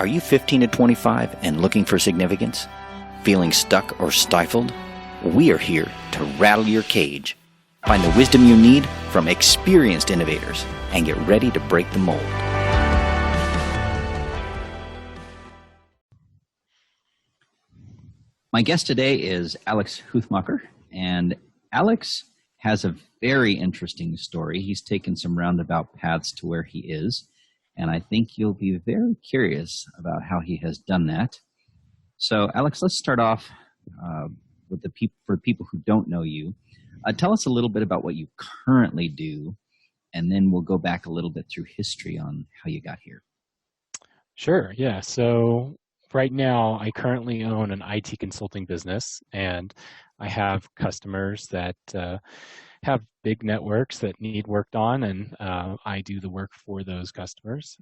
Are you 15 to 25 and looking for significance? Feeling stuck or stifled? We are here to rattle your cage. Find the wisdom you need from experienced innovators and get ready to break the mold. My guest today is Alex Huthmacher, and Alex has a very interesting story. He's taken some roundabout paths to where he is, and I think you'll be very curious about how he has done that. So, Alex, let's start off with for people who don't know you. Tell us a little bit about what you currently do, and then we'll go back a little bit through history on how you got here. Sure, yeah. So right now, I currently own an IT consulting business, and I have customers that have big networks that need worked on, and I do the work for those customers.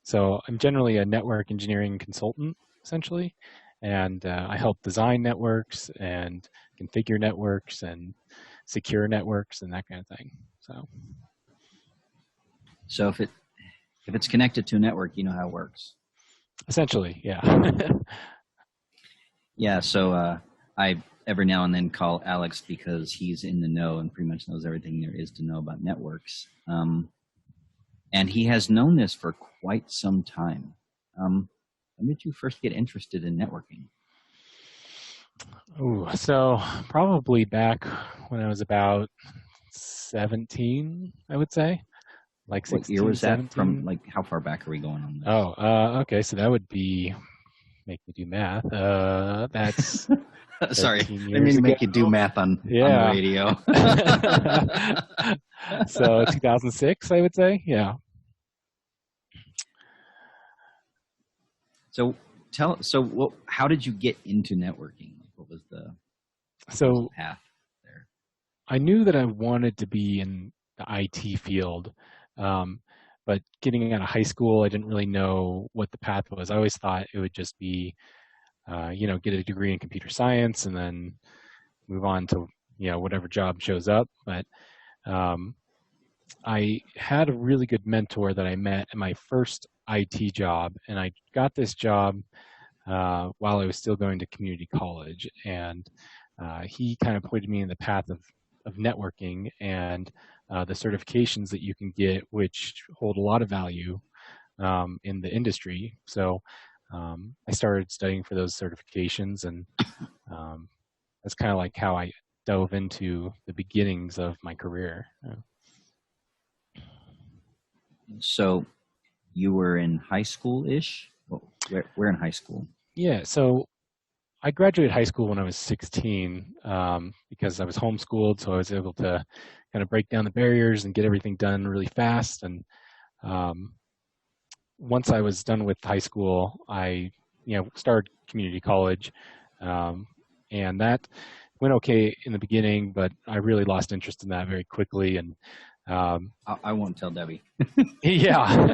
So I'm generally a network engineering consultant, essentially, and I help design networks and configure networks and secure networks and that kind of thing. So if it's connected to a network, you know how it works. Essentially, yeah. Yeah, so I every now and then call Alex because he's in the know and pretty much knows everything there is to know about networks. And he has known this for quite some time. When did you first get interested in networking? Ooh, so probably back when I was about 17, I would say. Like 16, what year was 17? that from? Like, how far back are we going on this? Oh, okay. So that would be, make me do math. That's sorry, I didn't mean to make you do math on the radio. So 2006, I would say. Yeah. So how did you get into networking? What was the path there? I knew that I wanted to be in the IT field, but getting out of high school, I didn't really know what the path was. I always thought it would just be, get a degree in computer science and then move on to, whatever job shows up. But I had a really good mentor that I met in my first IT job, and I got this job while I was still going to community college, and he kind of pointed me in the path of networking and the certifications that you can get, which hold a lot of value in the industry. So I started studying for those certifications, and that's kind of like how I dove into the beginnings of my career. So you were in high school-ish? Well, where in high school? Yeah, so I graduated high school when I was 16 because I was homeschooled, so I was able to kind of break down the barriers and get everything done really fast. And once I was done with high school, I started community college, and that went okay in the beginning, but I really lost interest in that very quickly. And I won't tell Debbie. Yeah.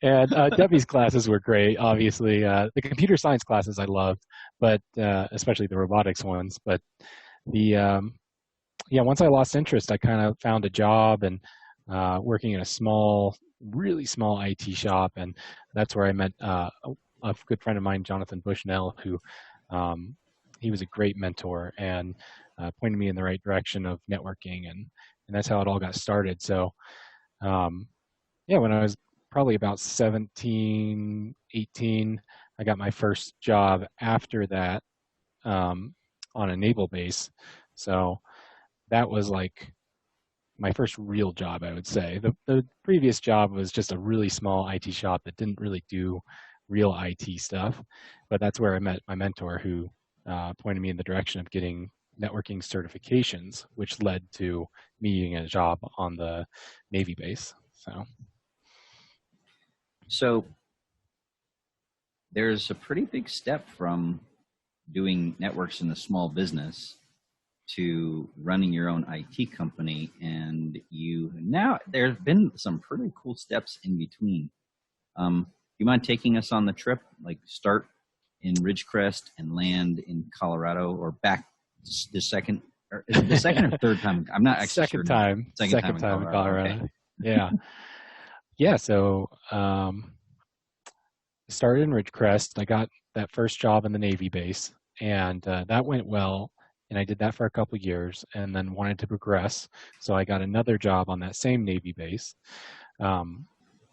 And Debbie's classes were great, obviously. The computer science classes I loved, but especially the robotics ones. But once I lost interest, I kind of found a job and working in a really small IT shop. And that's where I met a good friend of mine, Jonathan Bushnell, who he was a great mentor and pointed me in the right direction of networking. And that's how it all got started. So, when I was probably about 17, 18, I got my first job after that on a naval base. So that was like my first real job, I would say. The previous job was just a really small IT shop that didn't really do real IT stuff. But that's where I met my mentor, who pointed me in the direction of getting networking certifications, which led to me getting a job on the Navy base. So there's a pretty big step from doing networks in a small business to running your own IT company, and there's been some pretty cool steps in between. You mind taking us on the trip, like start in Ridgecrest and land in Colorado, or back the second or third time? I'm not actually second sure. Time. Second time in Colorado. Okay. Yeah. So started in Ridgecrest. I got that first job in the Navy base, and that went well. And I did that for a couple of years, and then wanted to progress. So I got another job on that same Navy base. Um,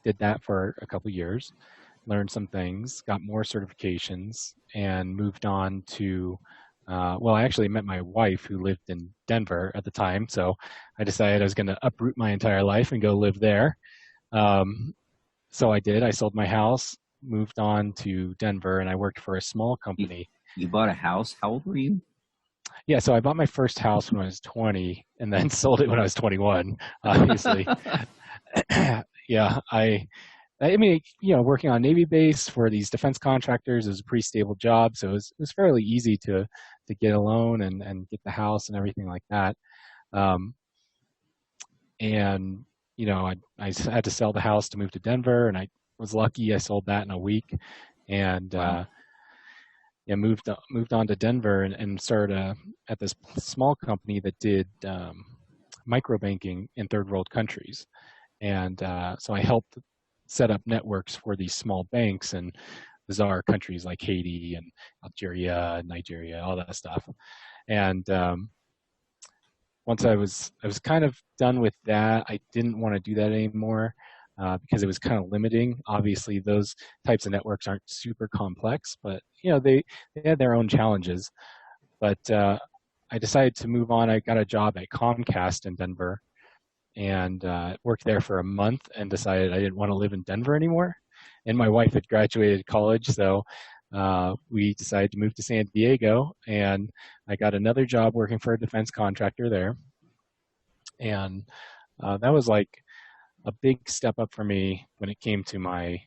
did that for a couple of years, learned some things, got more certifications, and moved on to. Well, I actually met my wife who lived in Denver at the time, so I decided I was going to uproot my entire life and go live there. Um, so I did. I sold my house, moved on to Denver, and I worked for a small You, company. you bought a house. How old were you? Yeah, so I bought my first house when I was 20 and then sold it when I was 21, obviously. Yeah, I mean, working on Navy base for these defense contractors is a pretty stable job, so it was fairly easy to get a loan and get the house and everything like that. Um, and I had to sell the house to move to Denver, and I was lucky. I sold that in a week, and Wow. yeah, moved on to Denver and started at this small company that did micro banking in third world countries, and so I helped set up networks for these small banks in bizarre countries like Haiti and Algeria, Nigeria, all that stuff. And once I was kind of done with that, I didn't want to do that anymore. Because it was kind of limiting. Obviously, those types of networks aren't super complex, but they had their own challenges. But I decided to move on. I got a job at Comcast in Denver, and worked there for a month, and decided I didn't want to live in Denver anymore. And my wife had graduated college, so we decided to move to San Diego. And I got another job working for a defense contractor there, and that was like a big step up for me when it came to my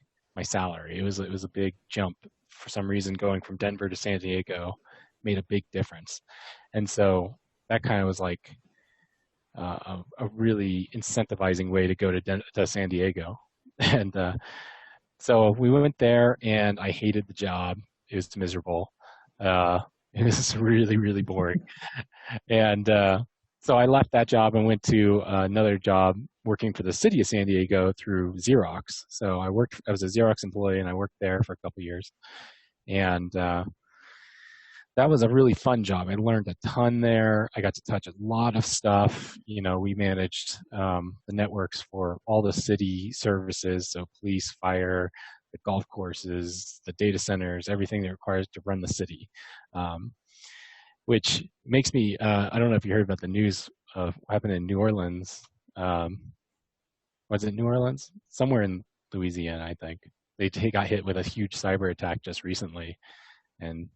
salary. It was a big jump. For some reason, going from Denver to San Diego made a big difference, and so that kind of was like a really incentivizing way to go to San Diego. And so we went there, and I hated the job. It was miserable. It was really, really boring. And so I left that job and went to another job working for the city of San Diego through Xerox. So I was a Xerox employee, and I worked there for a couple of years. And that was a really fun job. I learned a ton there. I got to touch a lot of stuff. We managed the networks for all the city services, so police, fire, the golf courses, the data centers, everything that requires to run the city. Which makes me, I don't know if you heard about the news of what happened in New Orleans. Um, was it New Orleans? Somewhere in Louisiana, I think. They got hit with a huge cyber attack just recently. And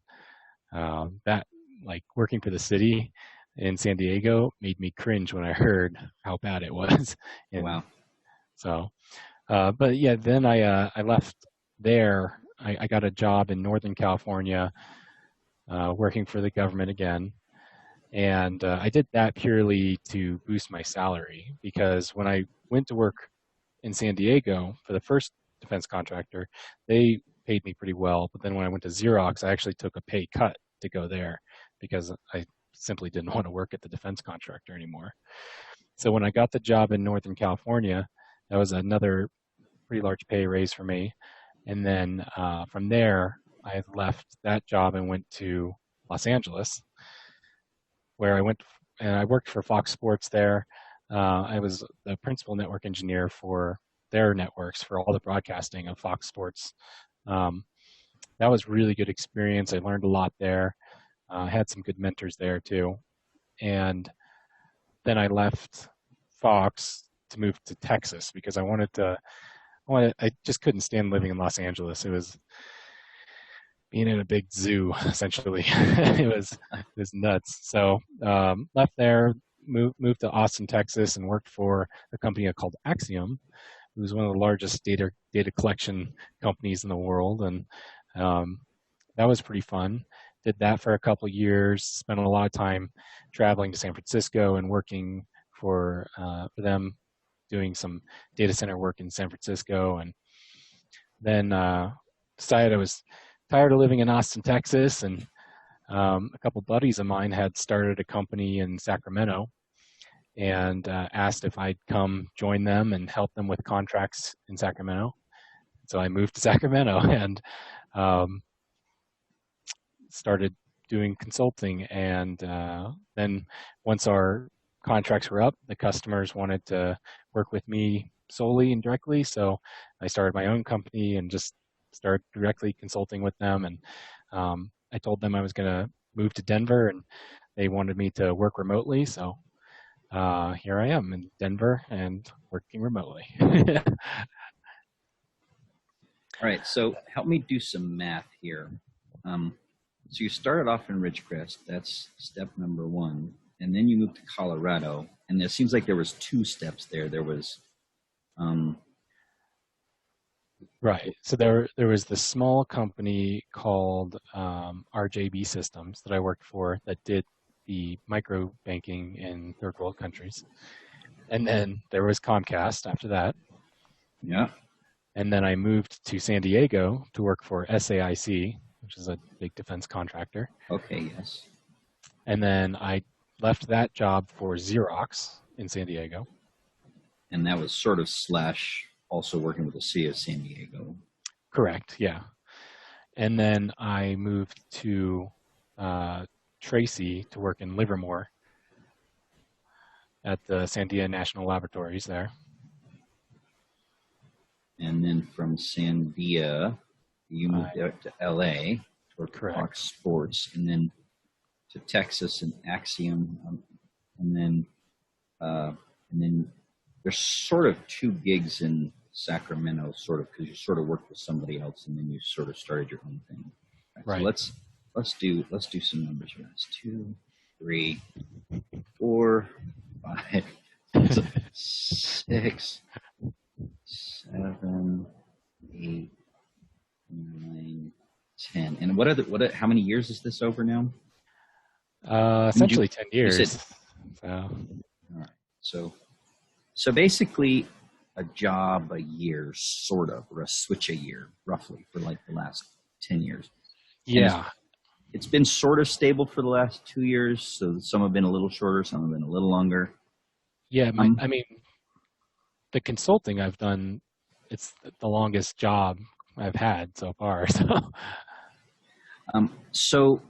that, like, working for the city in San Diego made me cringe when I heard how bad it was. And Wow. so, but yeah, then I left there. I got a job in Northern California, working for the government again. And I did that purely to boost my salary, because when I went to work in San Diego for the first defense contractor, they paid me pretty well. But then when I went to Xerox, I actually took a pay cut to go there, because I simply didn't want to work at the defense contractor anymore. So when I got the job in Northern California, that was another pretty large pay raise for me. And then from there, I left that job and went to Los Angeles, where I went and I worked for Fox Sports there. I was the principal network engineer for their networks for all the broadcasting of Fox Sports. Um, that was really good experience. I learned a lot there. I had some good mentors there too. And then I left Fox to move to Texas, because I just couldn't stand living in Los Angeles. It was being in a big zoo, essentially. It was nuts. So left there, moved to Austin, Texas, and worked for a company called Axiom. It was one of the largest data collection companies in the world, and that was pretty fun. Did that for a couple of years. Spent a lot of time traveling to San Francisco and working for them, doing some data center work in San Francisco, and then decided I was tired of living in Austin, Texas, and a couple buddies of mine had started a company in Sacramento, and asked if I'd come join them and help them with contracts in Sacramento. So I moved to Sacramento and um, started doing consulting. And then once our contracts were up, the customers wanted to work with me solely and directly. So I started my own company and just started directly consulting with them. And I told them I was going to move to Denver, and they wanted me to work remotely. So here I am in Denver and working remotely. All right, so help me do some math here. So you started off in Ridgecrest. That's step number one. And then you moved to Colorado. And it seems like there was two steps there. There was right. So there was this small company called RJB Systems that I worked for that did the micro banking in third world countries. And then there was Comcast after that. Yeah. And then I moved to San Diego to work for SAIC, which is a big defense contractor. Okay, yes. And then I left that job for Xerox in San Diego. And that was sort of slash also working with the city of San Diego. Correct, yeah. And then I moved to Tracy to work in Livermore at the Sandia National Laboratories there. And then from Sandia, you moved out to LA to work for Fox Sports, and then to Texas and Axiom, and then there's sort of two gigs in Sacramento, sort of, because you sort of worked with somebody else, and then you sort of started your own thing. Right. So let's do some numbers here. That's 2, 3, 4, 5, 6, 7, 8, 9, 10. And how many years is this over now? Essentially 10 years. All right. So basically a job a year, sort of, or a switch a year, roughly, for like the last 10 years. Yeah. It's been sort of stable for the last 2 years. So some have been a little shorter, some have been a little longer. Yeah. I mean, the consulting I've done, it's the longest job I've had so far. So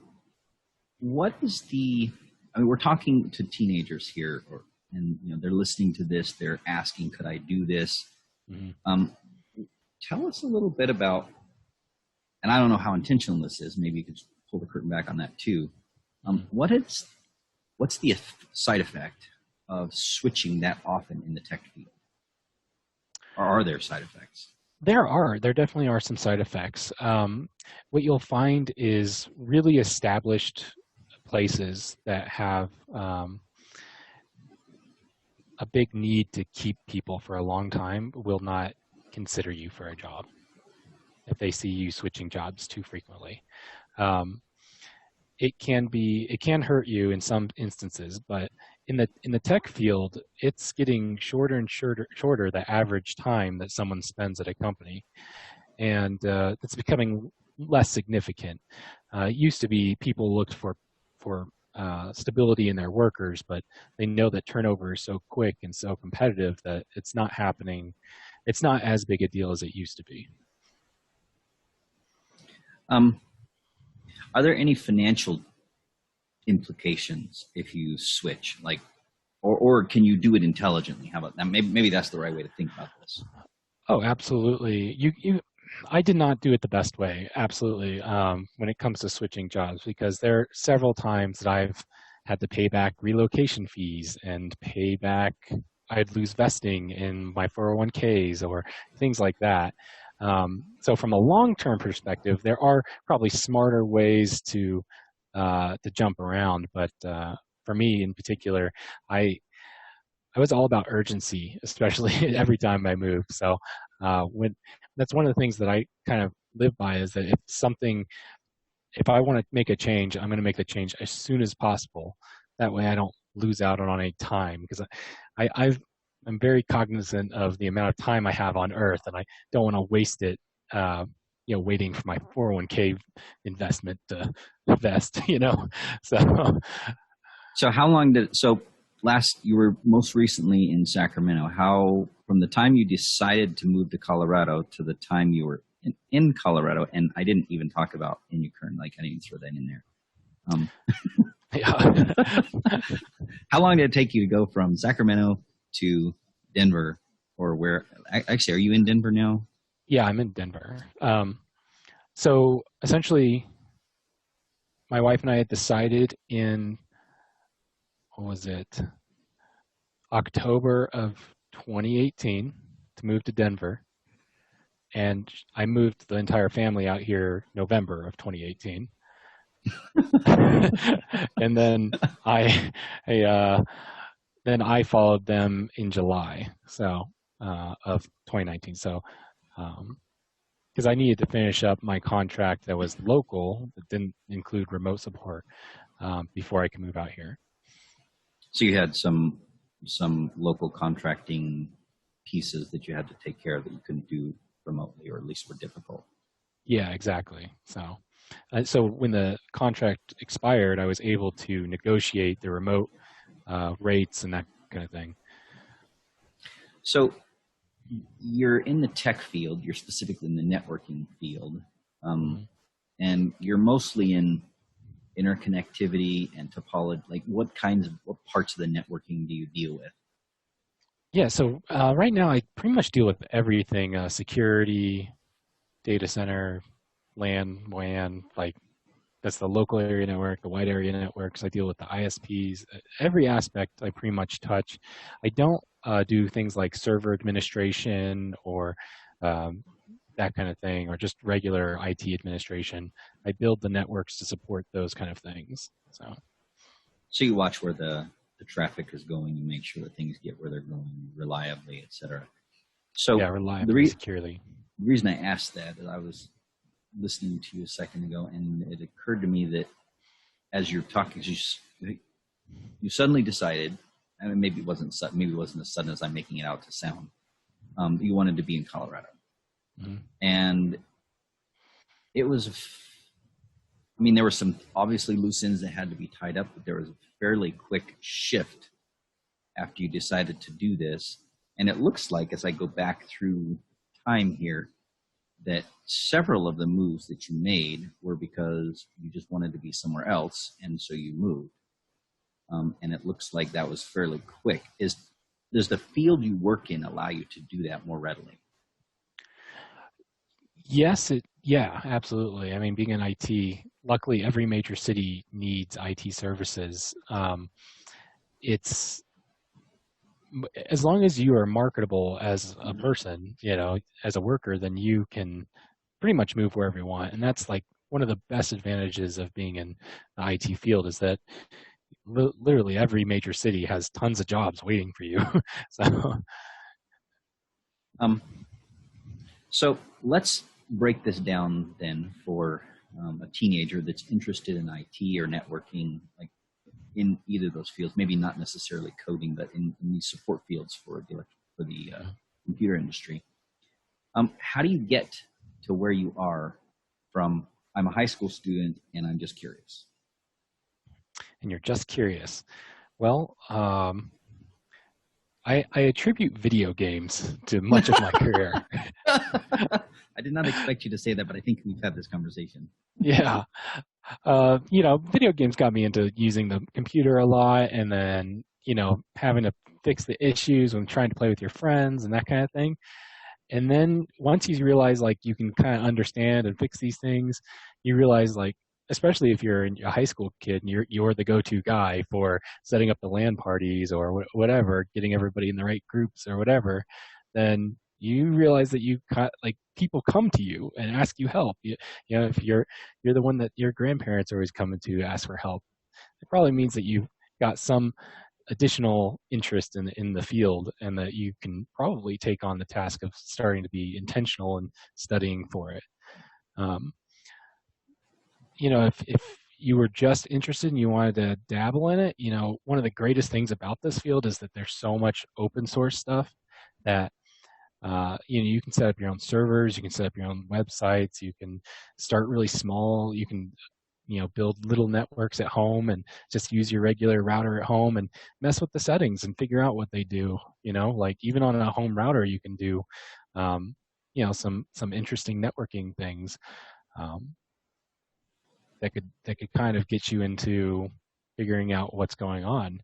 what is we're talking to teenagers here, and they're listening to this, they're asking, could I do this? Mm-hmm. Tell us a little bit about, and I don't know how intentional this is, maybe you could pull the curtain back on that too. What's the side effect of switching that often in the tech field? Or are there side effects? There definitely are some side effects. What you'll find is really established places that have a big need to keep people for a long time will not consider you for a job if they see you switching jobs too frequently. It can hurt you in some instances, but in the tech field, it's getting shorter and shorter the average time that someone spends at a company, and it's becoming less significant. It used to be people looked for stability in their workers, but they know that turnover is so quick and so competitive that it's not happening. It's not as big a deal as it used to be. Are there any financial implications if you switch, or can you do it intelligently? How about that? Maybe that's the right way to think about this. Oh, absolutely. I did not do it the best way, absolutely, when it comes to switching jobs, because there are several times that I've had to pay back relocation fees and I'd lose vesting in my 401ks or things like that. So from a long-term perspective, there are probably smarter ways to jump around, but for me in particular, I was all about urgency, especially every time I moved. So that's one of the things that I kind of live by, is that if I want to make a change, I'm going to make the change as soon as possible. That way I don't lose out on any time, because I'm very cognizant of the amount of time I have on Earth, and I don't want to waste it, waiting for my 401k investment to invest, So how long you were most recently in Sacramento. How from the time you decided to move to Colorado to the time you were in Colorado, and I didn't even talk about Inukurn, like I didn't even throw that in there. How long did it take you to go from Sacramento to Denver, or where? Actually, are you in Denver now? Yeah, I'm in Denver. So essentially, my wife and I had decided in, what was it, October of 2018 to move to Denver. And I moved the entire family out here November of 2018. And then I followed them in July of 2019. So because I needed to finish up my contract that was local, that didn't include remote support, before I could move out here. So you had some local contracting pieces that you had to take care of that you couldn't do remotely, or at least were difficult. Yeah, exactly. So when the contract expired, I was able to negotiate the remote rates and that kind of thing. So you're in the tech field, you're specifically in the networking field, and you're mostly in interconnectivity and topology. Like what parts of the networking do you deal with? Yeah, so right now I pretty much deal with everything, security, data center, LAN, WAN, like that's the local area network, the wide area networks. I deal with the ISPs, every aspect I pretty much touch. I don't do things like server administration or that kind of thing, or just regular IT administration. I build the networks to support those kind of things. So you watch where the traffic is going, you make sure that things get where they're going reliably, et cetera. So yeah, reliably, securely. The reason I asked that is I was listening to you a second ago, and it occurred to me that as you're talking, you suddenly decided, I mean, maybe it wasn't as sudden as I'm making it out to sound. You wanted to be in Colorado, and it was. I mean, there were some obviously loose ends that had to be tied up, but there was a fairly quick shift after you decided to do this. And it looks like, as I go back through time here, that several of the moves that you made were because you just wanted to be somewhere else, and so you moved. And it looks like that was fairly quick. Does the field you work in allow you to do that more readily? Yes, yeah, absolutely. I mean, being in IT, luckily every major city needs IT services. It's as long as you are marketable as a person, as a worker, then you can pretty much move wherever you want. And that's like one of the best advantages of being in the IT field is that literally every major city has tons of jobs waiting for you. So let's break this down then for a teenager that's interested in IT or networking, like in either of those fields, maybe not necessarily coding, but in these support fields for the computer industry. How do you get to where you are from, I'm a high school student and I'm just curious? And you're just curious. Well, I attribute video games to much of my career. I did not expect you to say that, but I think we've had this conversation. Yeah. Video games got me into using the computer a lot, and then, having to fix the issues when trying to play with your friends and that kind of thing. And then once you realize, like, you can kind of understand and fix these things, you realize, like, especially if you're a high school kid and you're the go-to guy for setting up the LAN parties or whatever, getting everybody in the right groups or whatever, then you realize that people come to you and ask you help. If you're the one that your grandparents are always coming to ask for help, it probably means that you've got some additional interest in the field, and that you can probably take on the task of starting to be intentional and studying for it. If you were just interested and you wanted to dabble in it, one of the greatest things about this field is that there's so much open source stuff that you can set up your own servers, you can set up your own websites, you can start really small, you can build little networks at home and just use your regular router at home and mess with the settings and figure out what they do. Like even on a home router, you can do, some interesting networking things um, that could kind of get you into figuring out what's going on.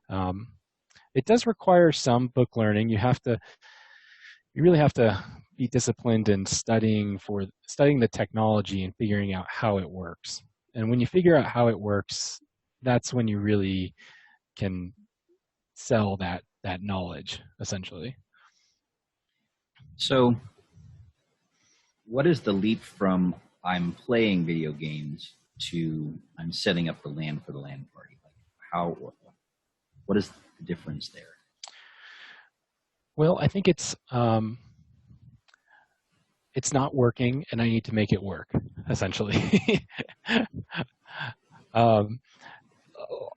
Um, it does require some book learning. You really have to be disciplined in studying the technology and figuring out how it works. And when you figure out how it works, that's when you really can sell that knowledge, essentially. So, what is the leap from I'm playing video games to I'm setting up the LAN for the LAN party? Like what is the difference there? Well, I think it's not working, and I need to make it work, essentially. um,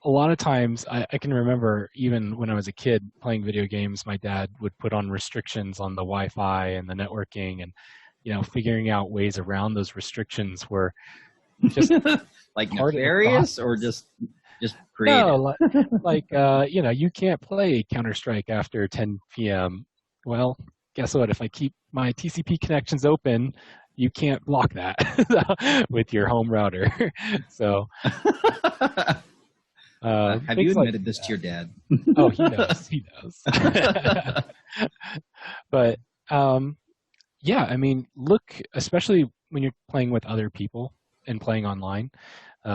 a lot of times, I can remember even when I was a kid playing video games, my dad would put on restrictions on the Wi-Fi and the networking, and figuring out ways around those restrictions were just like nefarious or just creative. No, like you can't play Counter-Strike after 10 p.m. Well, guess what? If I keep my TCP connections open, you can't block that with your home router. So, have you admitted this to your dad? Oh, he knows. He knows. But yeah, I mean, look, especially when you're playing with other people and playing online,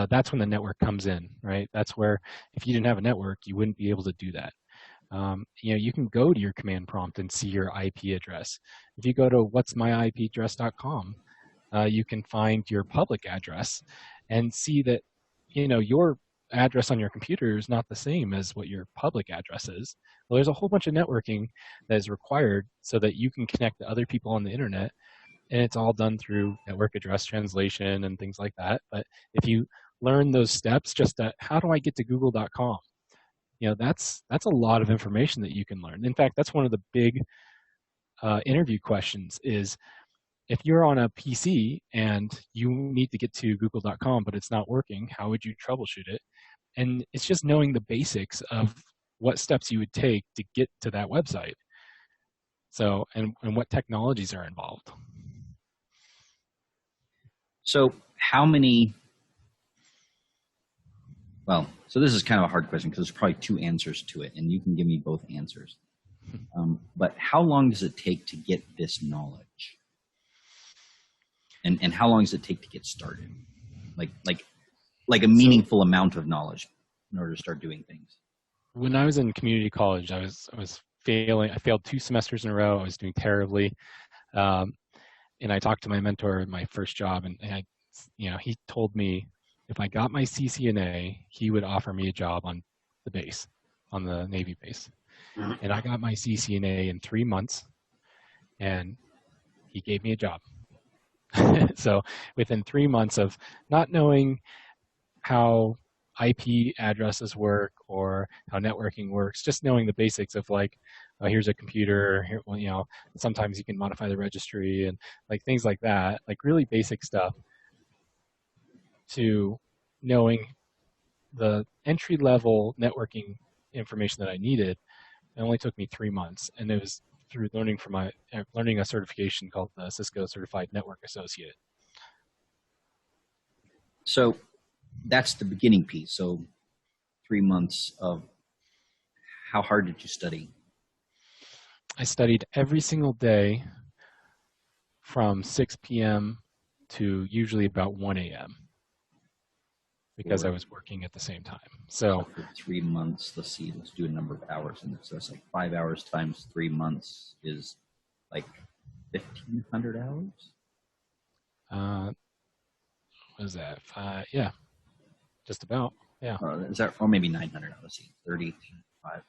that's when the network comes in, right? That's where if you didn't have a network, you wouldn't be able to do that. You can go to your command prompt and see your IP address. If you go to what'smyipaddress.com, you can find your public address and see that, your address on your computer is not the same as what your public address is. Well, there's a whole bunch of networking that is required so that you can connect to other people on the internet, and it's all done through network address translation and things like that. But if you learn those steps, just how do I get to google.com? That's a lot of information that you can learn. In fact, that's one of the big interview questions is if you're on a PC and you need to get to google.com, but it's not working, how would you troubleshoot it? And it's just knowing the basics of what steps you would take to get to that website. So, and what technologies are involved. So so this is kind of a hard question because there's probably two answers to it, and you can give me both answers. But how long does it take to get this knowledge? And how long does it take to get started? Like a meaningful amount of knowledge in order to start doing things. When I was in community college, I was failing. I failed 2 semesters in a row. I was doing terribly. And I talked to my mentor in my first job, and he told me if I got my CCNA, he would offer me a job on the base, on the Navy base. Mm-hmm. And I got my CCNA in 3 months, and he gave me a job. So within 3 months of not knowing how IP addresses work or how networking works, just knowing the basics of like, oh, here's a computer, here, sometimes you can modify the registry and like things like that, like really basic stuff, to knowing the entry-level networking information that I needed. It only took me 3 months, and it was through learning a certification called the Cisco Certified Network Associate. So that's the beginning piece. So 3 months of how hard did you study? I studied every single day from 6 p.m. to usually about 1 a.m. because I was working at the same time. So for 3 months, let's do a number of hours in this. So it's like 5 hours times 3 months is like 1,500 hours? What is that? Yeah, just about. Yeah. Is that, or maybe 900? Let's see, 35.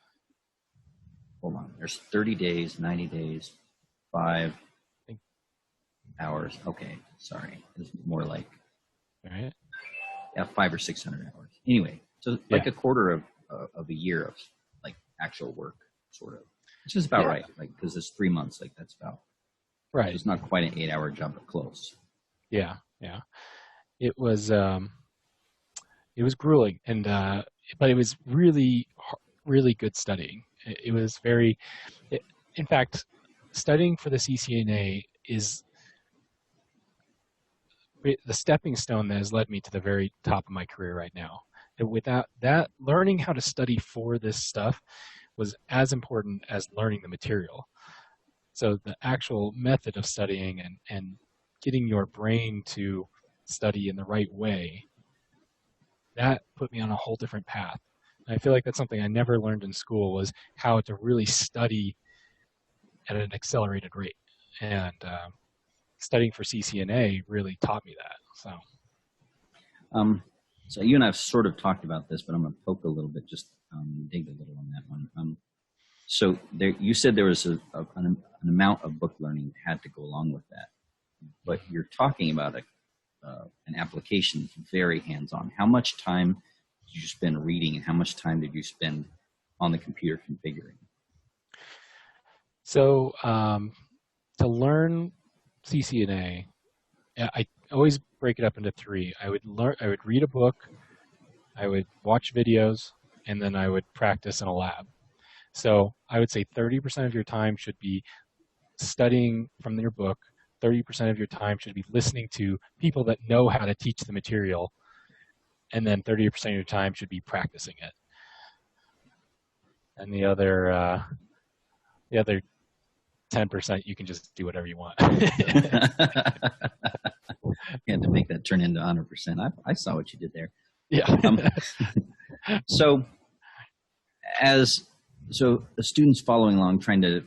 Hold on. There's 30 days, 90 days, 5 hours. Okay, sorry. It's more like, all right. Yeah, 500 or 600 hours. Anyway, so like a quarter of a year of like actual work, sort of, which is about right. Like because it's 3 months, like that's about right. It's not quite an 8-hour job, but close. Yeah, yeah. It was. It was grueling, and but it was really, really good studying. It was very, it, in fact, studying for the CCNA is the stepping stone that has led me to the very top of my career right now. And without that, learning how to study for this stuff was as important as learning the material. So the actual method of studying and getting your brain to study in the right way, that put me on a whole different path. And I feel like that's something I never learned in school, was how to really study at an accelerated rate. And studying for CCNA really taught me that. Um, so you and I've sort of talked about this, but I'm going to poke a little bit, just dig a little on that one. So there, you said there was an amount of book learning that had to go along with that, but you're talking about an application very hands-on. How much time did you spend reading, and how much time did you spend on the computer configuring? So to learn CCNA, I always break it up into three. I would read a book, I would watch videos, and then I would practice in a lab. So I would say 30% of your time should be studying from your book, 30% of your time should be listening to people that know how to teach the material, and then 30% of your time should be practicing it. And the other 10% you can just do whatever you want. You had to make that turn into 100%. I saw what you did there. Yeah. So the students following along, trying to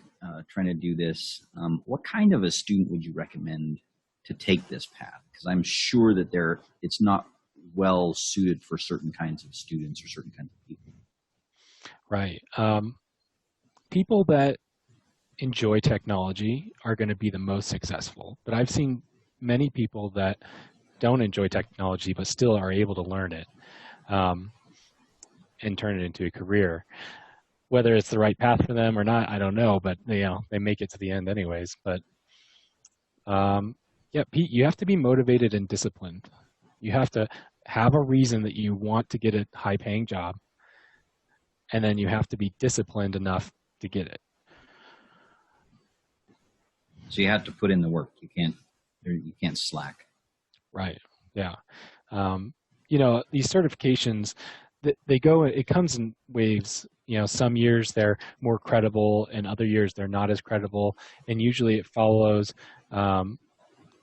do this, what kind of a student would you recommend to take this path? Because I'm sure that it's not well suited for certain kinds of students or certain kinds of people. Right. People that enjoy technology are going to be the most successful. But I've seen many people that don't enjoy technology but still are able to learn it and turn it into a career. Whether it's the right path for them or not, I don't know, but they make it to the end anyways. But yeah, Pete, you have to be motivated and disciplined. You have to have a reason that you want to get a high-paying job, and then you have to be disciplined enough to get it. So you have to put in the work. You can't slack. Right. Yeah. These certifications, it comes in waves. Some years they're more credible and other years they're not as credible. And usually it follows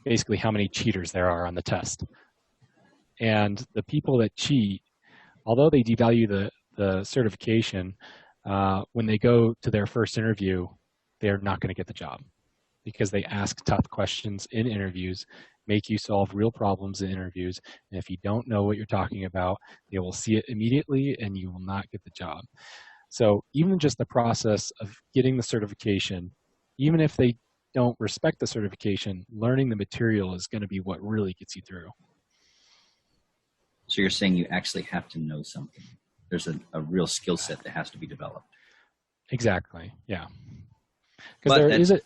basically how many cheaters there are on the test. And the people that cheat, although they devalue the certification, when they go to their first interview, they're not going to get the job, because they ask tough questions in interviews, make you solve real problems in interviews. And if you don't know what you're talking about, they will see it immediately and you will not get the job. So even just the process of getting the certification, even if they don't respect the certification, learning the material is going to be what really gets you through. So you're saying you actually have to know something. There's a real skill set that has to be developed. Exactly, yeah. Because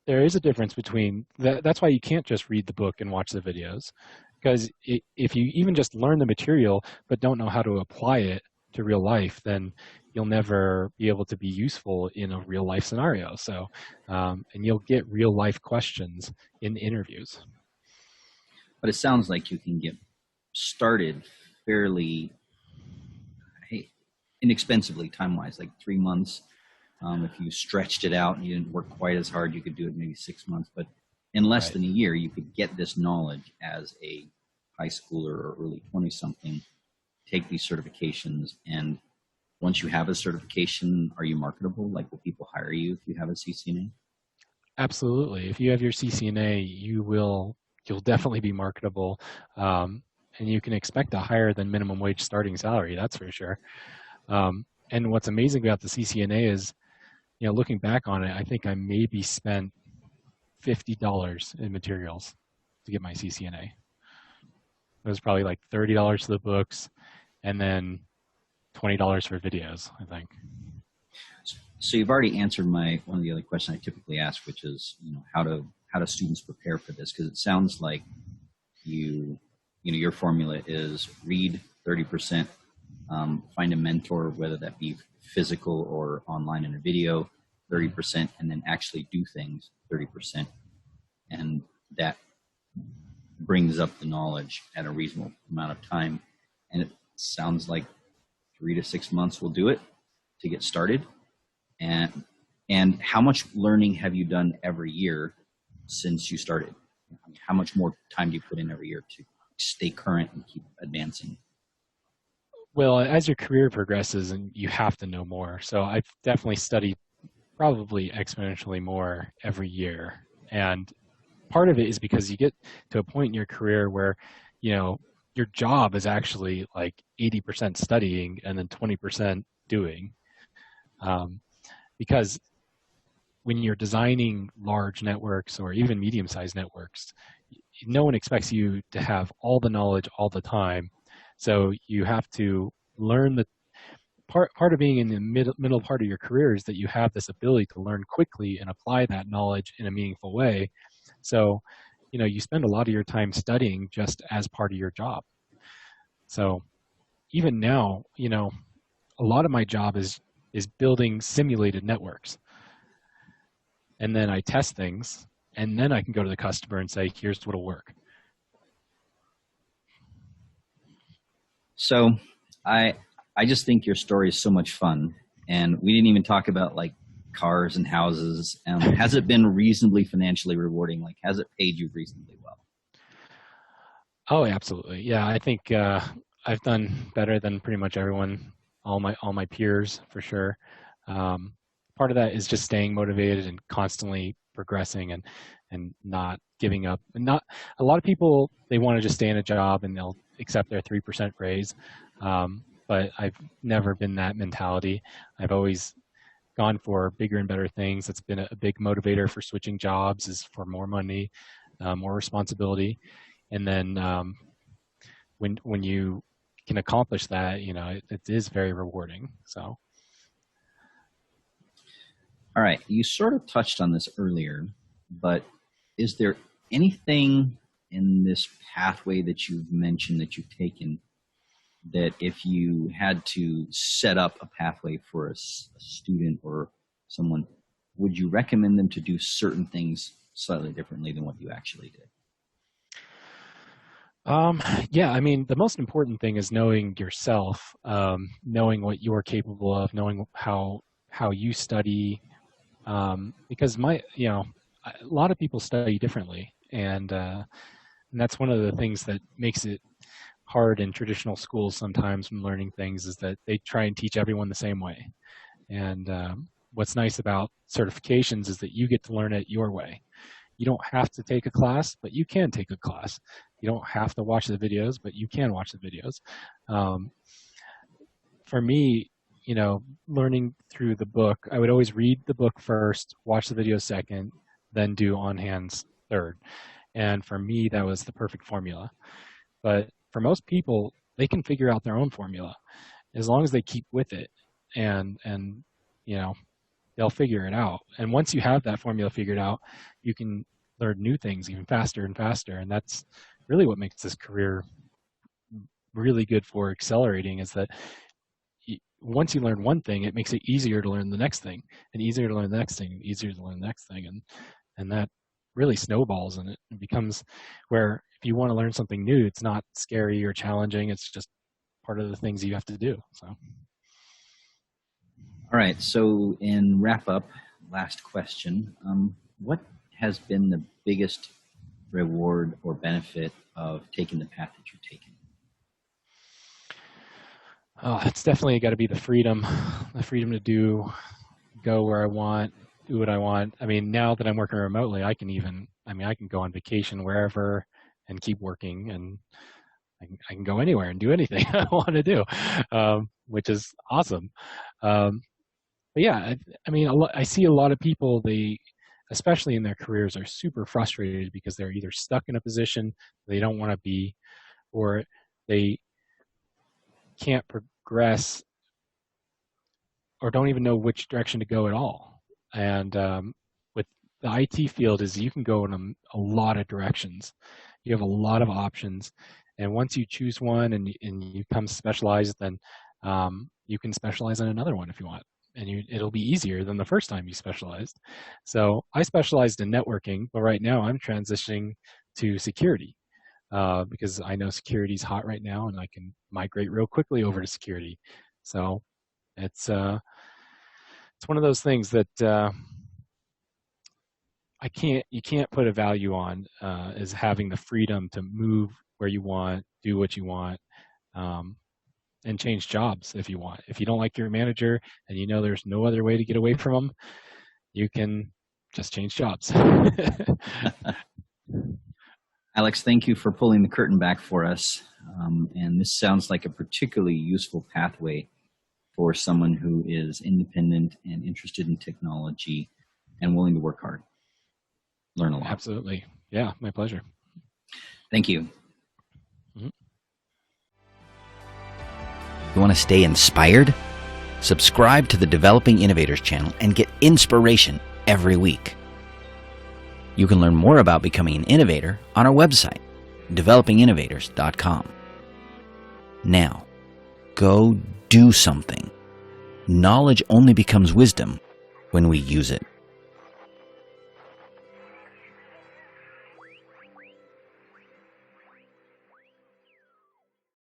there is a difference between that. That's why you can't just read the book and watch the videos, because if you even just learn the material but don't know how to apply it to real life, then you'll never be able to be useful in a real life scenario. So, and you'll get real life questions in interviews. But it sounds like you can get started fairly inexpensively, time-wise, like 3 months. If you stretched it out and you didn't work quite as hard, you could do it maybe 6 months. But in less than a year, you could get this knowledge as a high schooler or early 20-something, take these certifications. And once you have a certification, are you marketable? Like, will people hire you if you have a CCNA? Absolutely. If you have your CCNA, you'll definitely be marketable. And you can expect a higher than minimum wage starting salary, that's for sure. And what's amazing about the CCNA is, looking back on it, I think I maybe spent $50 in materials to get my CCNA. It was probably like $30 for the books and then $20 for videos, I think. So you've already answered one of the other questions I typically ask, which is, how do students prepare for this? Because it sounds like you your formula is read 30%, find a mentor, whether that be physical or online in a video, 30%, and then actually do things 30%. And that brings up the knowledge at a reasonable amount of time. And it sounds like 3 to 6 months will do it to get started. And how much learning have you done every year since you started? How much more time do you put in every year to stay current and keep advancing? Well, as your career progresses, and you have to know more. So I've definitely studied probably exponentially more every year. And part of it is because you get to a point in your career where, your job is actually like 80% studying and then 20% doing. Because when you're designing large networks or even medium-sized networks, no one expects you to have all the knowledge all the time. So you have to learn the part of being in the middle part of your career is that you have this ability to learn quickly and apply that knowledge in a meaningful way. So, you spend a lot of your time studying just as part of your job. So even now, a lot of my job is building simulated networks. And then I test things, and then I can go to the customer and say, here's what'll work. So I just think your story is so much fun. And we didn't even talk about like cars and houses. Has it been reasonably financially rewarding? Like, has it paid you reasonably well? Oh, absolutely. Yeah, I think I've done better than pretty much everyone, all my peers for sure. Part of that is just staying motivated and constantly progressing and not giving up. And not a lot of people, they want to just stay in a job and they'll accept their 3% raise. But I've never been that mentality. I've always gone for bigger and better things. That's been a big motivator for switching jobs, is for more money, more responsibility. And then when you can accomplish that, it is very rewarding. So. All right, you sort of touched on this earlier, but is there anything in this pathway that you've mentioned that you've taken that if you had to set up a pathway for a student or someone, would you recommend them to do certain things slightly differently than what you actually did? Yeah, I mean, the most important thing is knowing yourself, knowing what you're capable of, knowing how you study. Because a lot of people study differently, and that's one of the things that makes it hard in traditional schools sometimes when learning things, is that they try and teach everyone the same way. And what's nice about certifications is that you get to learn it your way. You don't have to take a class, but you can take a class. You don't have to watch the videos, but you can watch the videos. For me, learning through the book, I would always read the book first, watch the video second, then do on hands third. And for me, that was the perfect formula. But for most people, they can figure out their own formula as long as they keep with it, and they'll figure it out. And once you have that formula figured out, you can learn new things even faster and faster. And that's really what makes this career really good for accelerating, is that once you learn one thing, it makes it easier to learn the next thing, and easier to learn the next thing, and easier to learn the next thing. And that really snowballs, and it becomes where if you want to learn something new, it's not scary or challenging. It's just part of the things you have to do. So. All right. So in wrap up, last question, what has been the biggest reward or benefit of taking the path that you've taken? Oh, it's definitely got to be the freedom to go where I want, do what I want. I mean, now that I'm working remotely, I can go on vacation wherever and keep working, and I can go anywhere and do anything I want to do, which is awesome. But yeah, I see a lot of people, especially in their careers, are super frustrated because they're either stuck in a position they don't want to be, or they can't progress or don't even know which direction to go at all. And with the IT field, is you can go in a lot of directions. You have a lot of options, And once you choose one and you become specialized, then you can specialize in another one if you want. And it'll be easier than the first time you specialized. So I specialized in networking, but right now I'm transitioning to security because I know security is hot right now, and I can migrate real quickly over to security. So it's one of those things that you can't put a value on is having the freedom to move where you want, do what you want, and change jobs if you want. If you don't like your manager and you know there's no other way to get away from them, you can just change jobs. Alex, thank you for pulling the curtain back for us. And this sounds like a particularly useful pathway for someone who is independent and interested in technology and willing to work hard. Learn a lot. Absolutely. Yeah, my pleasure. Thank you. You want to stay inspired? Subscribe to the Developing Innovators channel and get inspiration every week. You can learn more about becoming an innovator on our website, developinginnovators.com. Now, go do something. Knowledge only becomes wisdom when we use it.